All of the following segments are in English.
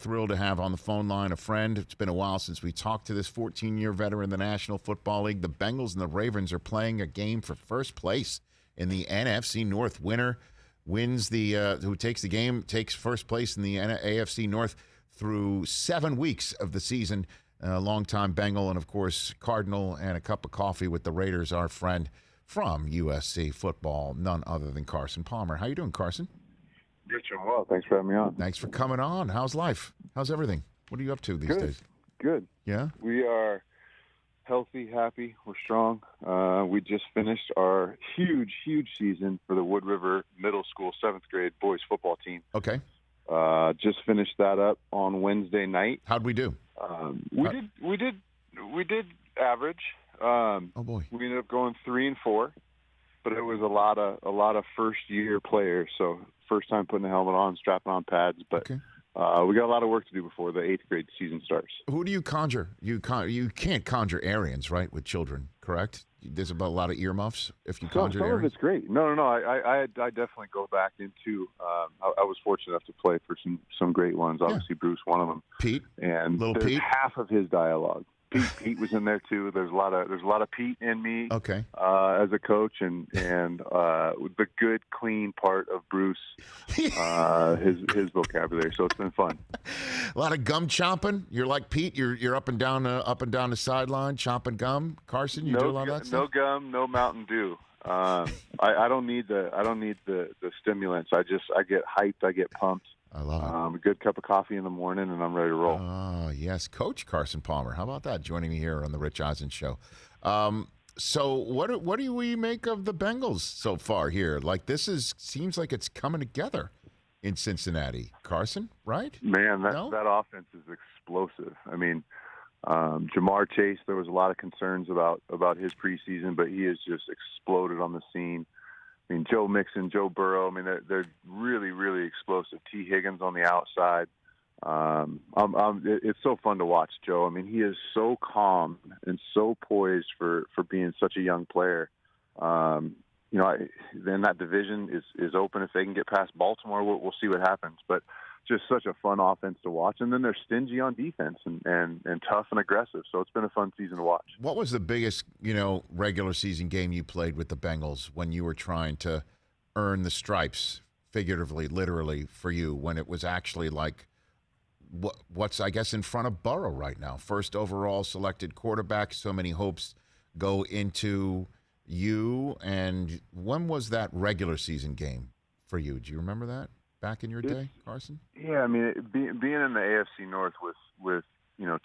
Thrilled to have on the phone line a friend. It's been a while since we talked to this 14-year veteran in the National Football League. The Bengals and the Ravens are playing a game for first place in the NFC North. Winner wins who takes the game, takes first place in the AFC North through 7 weeks of the season. Longtime Bengal and, of course, Cardinal, and a cup of coffee with the Raiders, our friend from USC football, none other than Carson Palmer. How you doing, Carson? Rich, I'm well. Thanks for having me on. Thanks for coming on. How's life? How's everything? What are you up to these days? Good. Yeah? We are healthy, happy. We're strong. We just finished our huge season for the Wood River Middle School 7th grade boys football team. Okay. Just finished that up on Wednesday night. How'd we do? We did average. Oh boy. We ended up going 3-4, but it was a lot of first year players. So first time putting the helmet on, strapping on pads, but Okay. we got a lot of work to do before the 8th grade season starts. Who do you conjure? You can't conjure Aryans, right, with children, correct? There's about a lot of earmuffs if you conjure Some of Aryans. it's great. No. I definitely go back into. I was fortunate enough to play for some great ones. Obviously, Bruce, one of them. Pete, And Little there's Pete? half of his dialogue. Pete was in there too. There's a lot of Pete in me. Okay. As a coach, and the good, clean part of Bruce, his vocabulary. So it's been fun. A lot of gum chomping. You're like Pete. You're up and down the sideline chomping gum. Carson, you do a lot of that stuff. No gum, no Mountain Dew. I don't need the stimulants. I get hyped. I get pumped. I love it. A good cup of coffee in the morning, and I'm ready to roll. Oh, yes. Coach Carson Palmer. How about that? Joining me here on the Rich Eisen Show. So what do we make of the Bengals so far here? Like, seems like it's coming together in Cincinnati. Carson, right? Man, that offense is explosive. I mean, Jamar Chase, there was a lot of concerns about his preseason, but he has just exploded on the scene. I mean, Joe Mixon, Joe Burrow, I mean, they're really, really explosive. T. Higgins on the outside. It's so fun to watch, Joe. I mean, he is so calm and so poised for being such a young player. Then that division is open. If they can get past Baltimore, we'll see what happens. But just such a fun offense to watch. And then they're stingy on defense and tough and aggressive. So it's been a fun season to watch. What was the biggest, regular season game you played with the Bengals when you were trying to earn the stripes, figuratively, literally, for you, when it was actually like what's, I guess, in front of Burrow right now? First overall selected quarterback, so many hopes go into you. And when was that regular season game for you? Do you remember that back in your day, Carson? Yeah, I mean, being in the AFC North with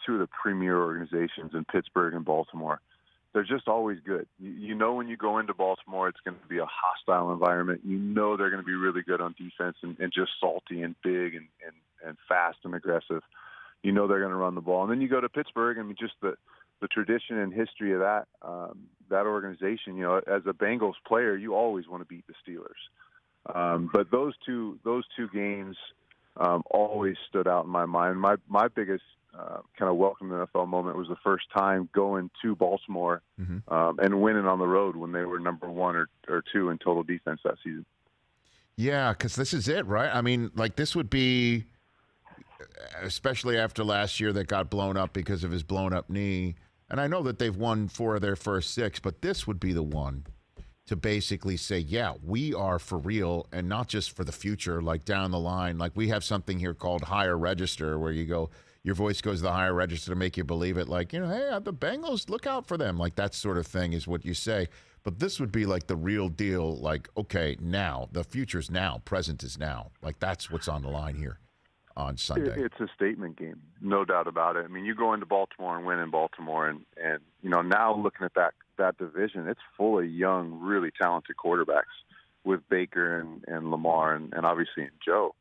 two of the premier organizations in Pittsburgh and Baltimore, they're just always good. When you go into Baltimore, it's going to be a hostile environment. They're going to be really good on defense and just salty and big and fast and aggressive. They're going to run the ball. And then you go to Pittsburgh, I mean, just the tradition and history of that organization. As a Bengals player, you always want to beat the Steelers. But those two games always stood out in my mind. My biggest kind of welcome to the NFL moment was the first time going to Baltimore and winning on the road when they were number 1 or 2 in total defense that season. Yeah, because this is it, right? I mean, like, this would be, especially after last year that got blown up because of his blown-up knee. And I know that they've won 4 of their first 6, but this would be the one to basically say, yeah, we are for real, and not just for the future, like down the line. Like, we have something here called higher register, where you go, your voice goes to the higher register to make you believe it. Like, hey, the Bengals, look out for them. Like, that sort of thing is what you say. But this would be like the real deal. Like, okay, now, the future's now, present is now. Like, that's what's on the line here on Sunday. It's a statement game, no doubt about it. I mean, you go into Baltimore and win in Baltimore, and now looking at that division, it's full of young, really talented quarterbacks with Baker and Lamar and obviously in Joe.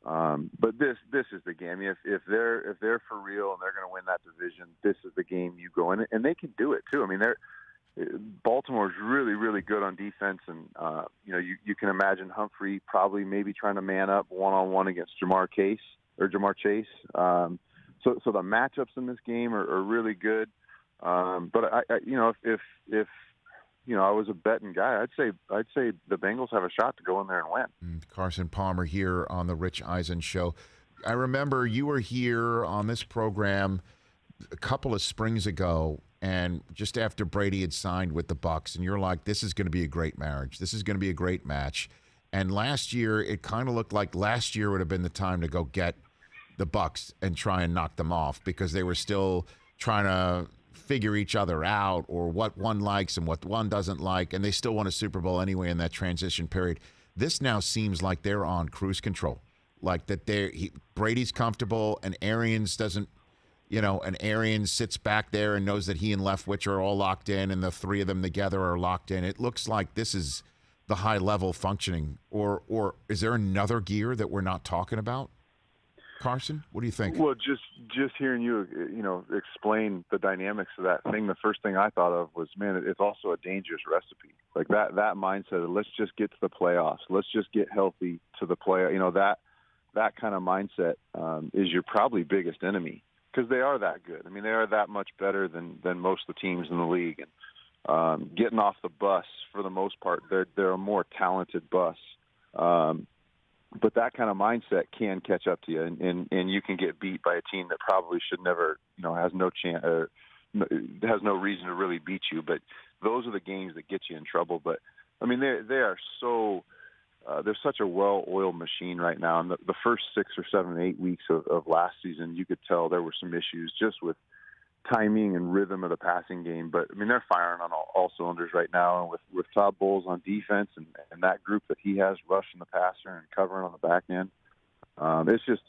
But this is the game. If they're for real and they're going to win that division, this is the game you go in, and they can do it too. I mean, Baltimore's really, really good on defense, and you can imagine Humphrey probably maybe trying to man up one-on-one against Jamar Chase. So the matchups in this game are really good. But if I was a betting guy, I'd say the Bengals have a shot to go in there and win. Carson Palmer here on the Rich Eisen Show. I remember you were here on this program a couple of springs ago, and just after Brady had signed with the Bucs, and you're like, this is going to be a great marriage. This is going to be a great match. And last year, it kind of looked like last year would have been the time to go get the Bucs and try and knock them off, because they were still trying to figure each other out, or what one likes and what one doesn't like, and they still won a Super Bowl anyway in that transition period. This now seems like they're on cruise control, like that Brady's comfortable, and Arians doesn't, and Arians sits back there and knows that he and Leftwich are all locked in, and the three of them together are locked in. It looks like this is the high level functioning, or is there another gear that we're not talking about? Carson, what do you think? Well, just hearing you, explain the dynamics of that thing, the first thing I thought of was, man, it's also a dangerous recipe. Like that mindset of, let's just get to the playoffs, let's just get healthy to the play. That kind of mindset is your probably biggest enemy, because they are that good. I mean, they are that much better than most of the teams in the league. And getting off the bus, for the most part, they're a more talented bus. But that kind of mindset can catch up to you, and you can get beat by a team that probably should never, has no chance, or has no reason to really beat you. But those are the games that get you in trouble. But I mean, they are so they're such a well-oiled machine right now. And the first 6 or 7, 8 weeks of last season, you could tell there were some issues just with timing and rhythm of the passing game. But I mean, they're firing on all cylinders right now, and with Todd Bowles on defense and that group that he has rushing the passer and covering on the back end,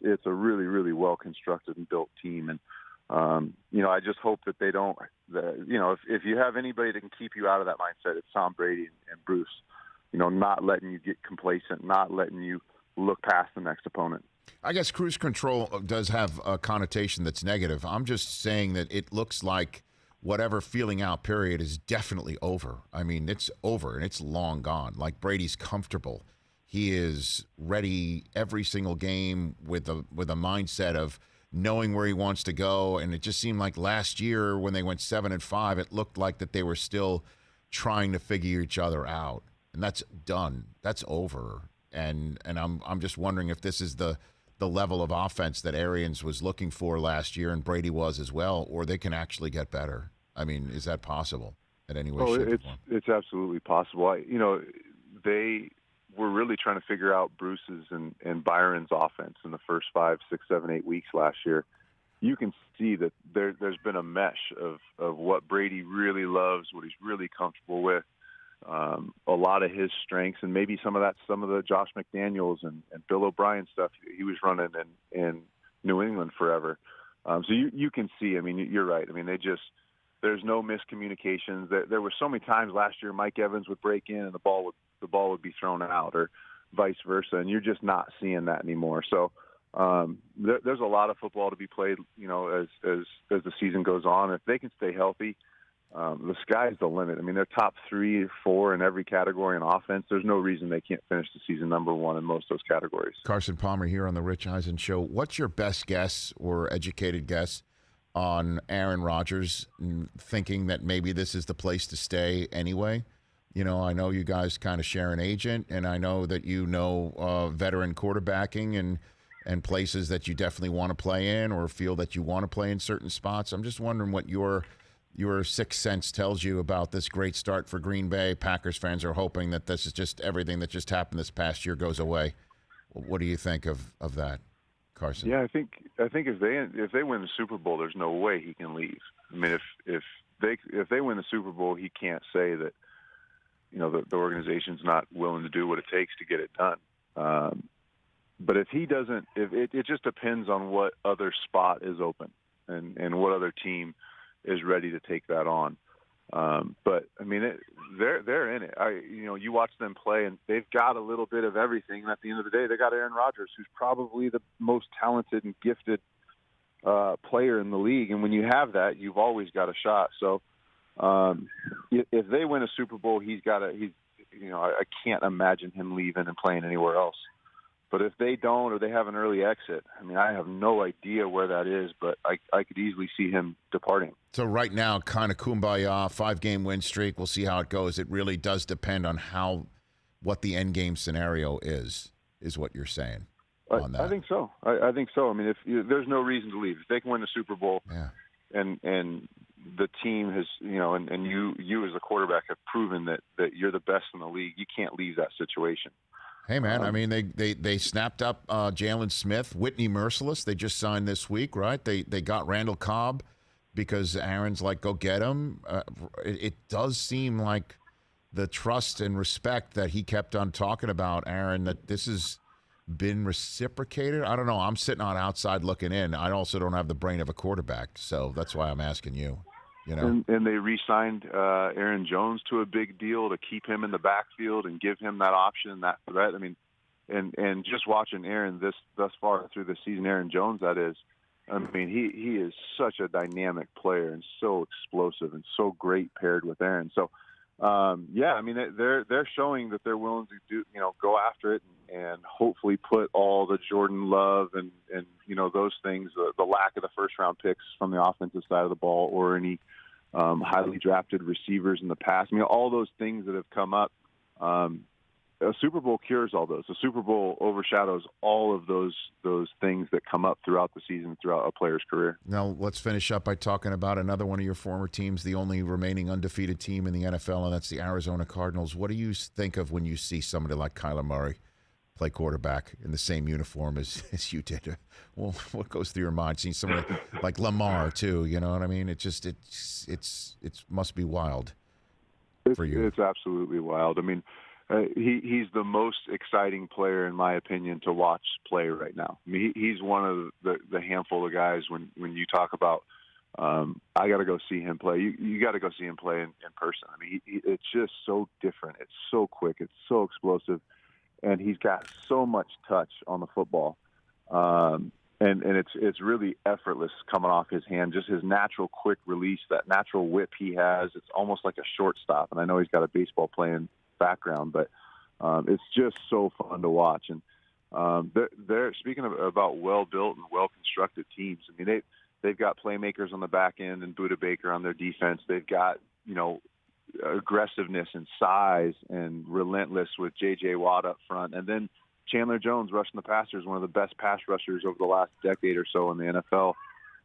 it's a really, really well constructed and built team. And I just hope that they don't, if you have anybody that can keep you out of that mindset, it's Tom Brady and Bruce. Not letting you get complacent, not letting you look past the next opponent. I guess cruise control does have a connotation that's negative. I'm just saying that it looks like whatever feeling out period is definitely over. I mean, it's over and it's long gone. Like, Brady's comfortable. He is ready every single game with a mindset of knowing where he wants to go. And it just seemed like last year when they went 7-5, it looked like that they were still trying to figure each other out. And that's done. That's over. And I'm just wondering if this is the level of offense that Arians was looking for last year, and Brady was as well, or they can actually get better. I mean, is that possible in any way, shape, or form? It's absolutely possible. They were really trying to figure out Bruce's and Byron's offense in the first 5, 6, 7, 8 weeks last year. You can see that there's been a mesh of what Brady really loves, what he's really comfortable with. A lot of his strengths, and maybe some of the Josh McDaniels and Bill O'Brien stuff he was running in New England forever. So you can see, I mean, you're right. I mean, there's no miscommunications. There were so many times last year Mike Evans would break in and the ball would be thrown out, or vice versa, and you're just not seeing that anymore. So there's a lot of football to be played, as the season goes on. If they can stay healthy, the sky's the limit. I mean, they're top 3 or 4 in every category in offense. There's no reason they can't finish the season number 1 in most of those categories. Carson Palmer here on the Rich Eisen Show. What's your best guess or educated guess on Aaron Rodgers, thinking that maybe this is the place to stay anyway? I know you guys kind of share an agent, and I know that veteran quarterbacking and places that you definitely want to play in, or feel that you want to play in certain spots. I'm just wondering what your sixth sense tells you about this great start for Green Bay. Packers fans are hoping that this is just everything that just happened this past year goes away. What do you think of that, Carson? Yeah, I think if they win the Super Bowl, there's no way he can leave. I mean, if they win the Super Bowl, he can't say that the organization's not willing to do what it takes to get it done. But if he doesn't, it just depends on what other spot is open and what other team is ready to take that on. But I mean, they're in it. You watch them play, and they've got a little bit of everything. And at the end of the day, they got Aaron Rodgers, who's probably the most talented and gifted player in the league. And when you have that, you've always got a shot. So if they win a Super Bowl, I can't imagine him leaving and playing anywhere else. But if they don't, or they have an early exit, I mean, I have no idea where that is, but I could easily see him departing. So right now, kind of kumbaya, 5-game win streak. We'll see how it goes. It really does depend on what the end game scenario is what you're saying. on that. I think so. I think so. I mean, there's no reason to leave. If they can win the Super Bowl, Yeah. and the team has, and you as a quarterback have proven that you're the best in the league, you can't leave that situation. Hey, man, I mean, they snapped up Jalen Smith, Whitney Merciless. They just signed this week, right? They got Randall Cobb because Aaron's like, go get him. It does seem like the trust and respect that he kept on talking about, Aaron, that this has been reciprocated. I don't know. I'm sitting on outside looking in. I also don't have the brain of a quarterback, so that's why I'm asking you. And they re-signed Aaron Jones to a big deal to keep him in the backfield and give him that option, that threat. I mean, and just watching Aaron thus far through the season, Aaron Jones, that is, I mean, he is such a dynamic player and so explosive and so great paired with Aaron. So, yeah, I mean, they're showing that they're willing to go after it and hopefully put all the Jordan Love and those things, the lack of the first round picks from the offensive side of the ball or any highly drafted receivers in the past. I mean, all those things that have come up. A Super Bowl cures all those. The Super Bowl overshadows all of those things that come up throughout the season, throughout a player's career. Now, let's finish up by talking about another one of your former teams, the only remaining undefeated team in the NFL, and that's the Arizona Cardinals. What do you think of when you see somebody like Kyler Murray play quarterback in the same uniform as you did? Well, what goes through your mind? Seeing somebody like Lamar, too, you know what I mean? It must be wild for you. It's absolutely wild. I mean, he's the most exciting player, in my opinion, to watch play right now. I mean, he's one of the handful of guys when you talk about, I got to go see him play. You got to go see him play in person. I mean, it's just so different. It's so quick. It's so explosive. And he's got so much touch on the football. And it's really effortless coming off his hand, just his natural quick release, that natural whip he has. It's almost like a shortstop. And I know he's got a baseball playing background, but it's just so fun to watch. And they're speaking about well-built and well-constructed teams. I mean, they've got playmakers on the back end and Budda Baker on their defense. They've got, aggressiveness and size and relentless with J.J. Watt up front. And then Chandler Jones rushing the passer is one of the best pass rushers over the last decade or so in the NFL.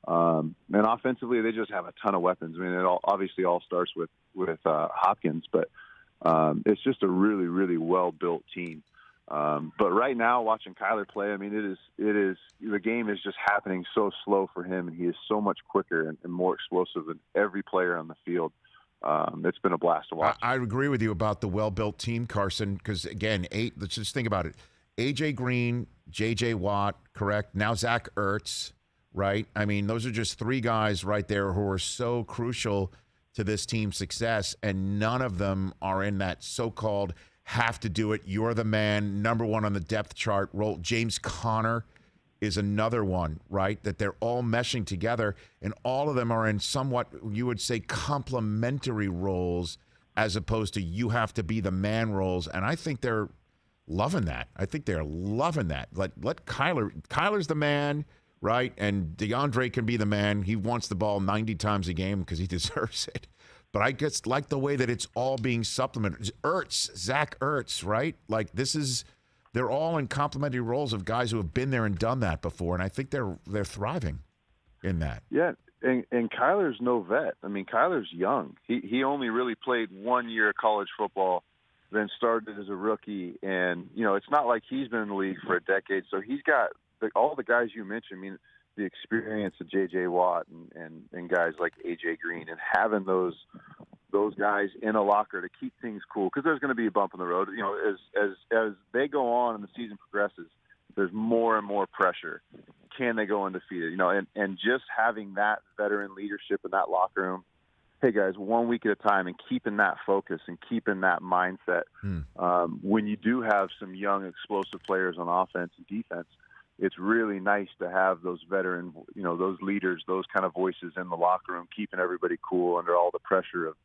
And offensively, they just have a ton of weapons. I mean, it obviously all starts with Hopkins, but it's just a really, really well-built team. But right now, watching Kyler play, I mean, it is the game is just happening so slow for him, and he is so much quicker and more explosive than every player on the field. It's been a blast to watch. I agree with you about the well-built team, Carson, because, again, let's just think about it. A.J. Green, J.J. Watt, correct? Now Zach Ertz, right? I mean, those are just three guys right there who are so crucial to this team's success, and none of them are in that so-called have to do it, you're the man, number one on the depth chart role. James Conner is another one, right, that they're all meshing together, and all of them are in somewhat, you would say, complementary roles as opposed to you have to be the man roles, and I think they're loving that. Let Kyler's the man, right, and DeAndre can be the man. He wants the ball 90 times a game because he deserves it. But I just like the way that it's all being supplemented. Zach Ertz, right? Like they're all in complementary roles of guys who have been there and done that before, and I think they're thriving in that. Yeah, and Kyler's no vet. I mean, Kyler's young. He only really played 1 year of college football, then started as a rookie, and it's not like he's been in the league for a decade. So he's got all the guys you mentioned. I mean, the experience of J.J. Watt and guys like A.J. Green, and having those guys in a locker to keep things cool, because there's going to be a bump in the road. As they go on and the season progresses, there's more and more pressure. Can they go undefeated? And just having that veteran leadership in that locker room. Hey guys, 1 week at a time, and keeping that focus and keeping that mindset. When you do have some young, explosive players on offense and defense, it's really nice to have those veteran, those leaders, those kind of voices in the locker room, keeping everybody cool under all the pressure of,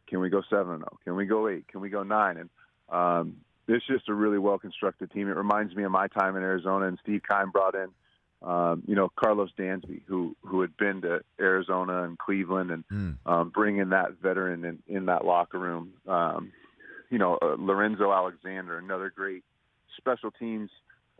can we go 7-0? Can we go 8? Can we go 9? And it's just a really well-constructed team. It reminds me of my time in Arizona, and Steve Keim brought in, Carlos Dansby, who had been to Arizona and Cleveland, and bringing that veteran in that locker room. Lorenzo Alexander, another great special teams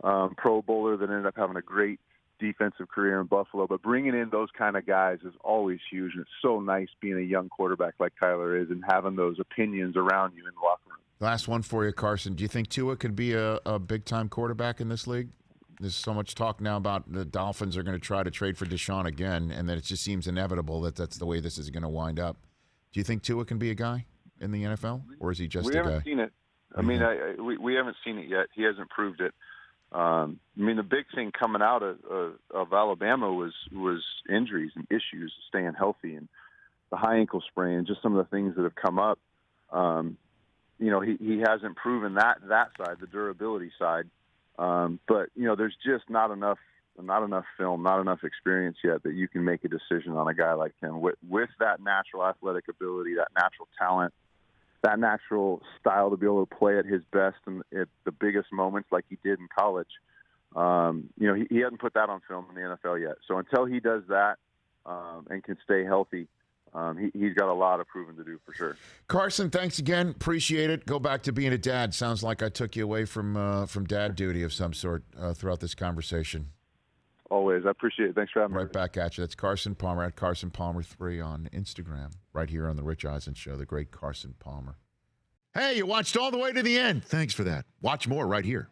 Pro Bowler that ended up having a great defensive career in Buffalo. But bringing in those kind of guys is always huge, and it's so nice being a young quarterback like Kyler is and having those opinions around you in the locker room. Last one for you, Carson. Do you think Tua could be a big-time quarterback in this league? There's so much talk now about the Dolphins are going to try to trade for Deshaun again, and that it just seems inevitable that that's the way this is going to wind up. Do you think Tua can be a guy in the NFL, or is he just a guy? We haven't seen it. I mean, we haven't seen it yet. He hasn't proved it. I mean, the big thing coming out of Alabama was injuries and issues, staying healthy, and the high ankle sprain, and just some of the things that have come up. He hasn't proven that side, the durability side. But there's just not enough film, not enough experience yet that you can make a decision on a guy like him with that natural athletic ability, that natural talent, that natural style to be able to play at his best and at the biggest moments like he did in college. He hasn't put that on film in the NFL yet. So until he does that and can stay healthy, he's got a lot of proving to do for sure. Carson, thanks again. Appreciate it. Go back to being a dad. Sounds like I took you away from dad duty of some sort throughout this conversation. Always. I appreciate it. Thanks for having me. Right back at you. That's Carson Palmer at Carson Palmer 3 on Instagram. Right here on the Rich Eisen Show, the great Carson Palmer. Hey, you watched all the way to the end. Thanks for that. Watch more right here.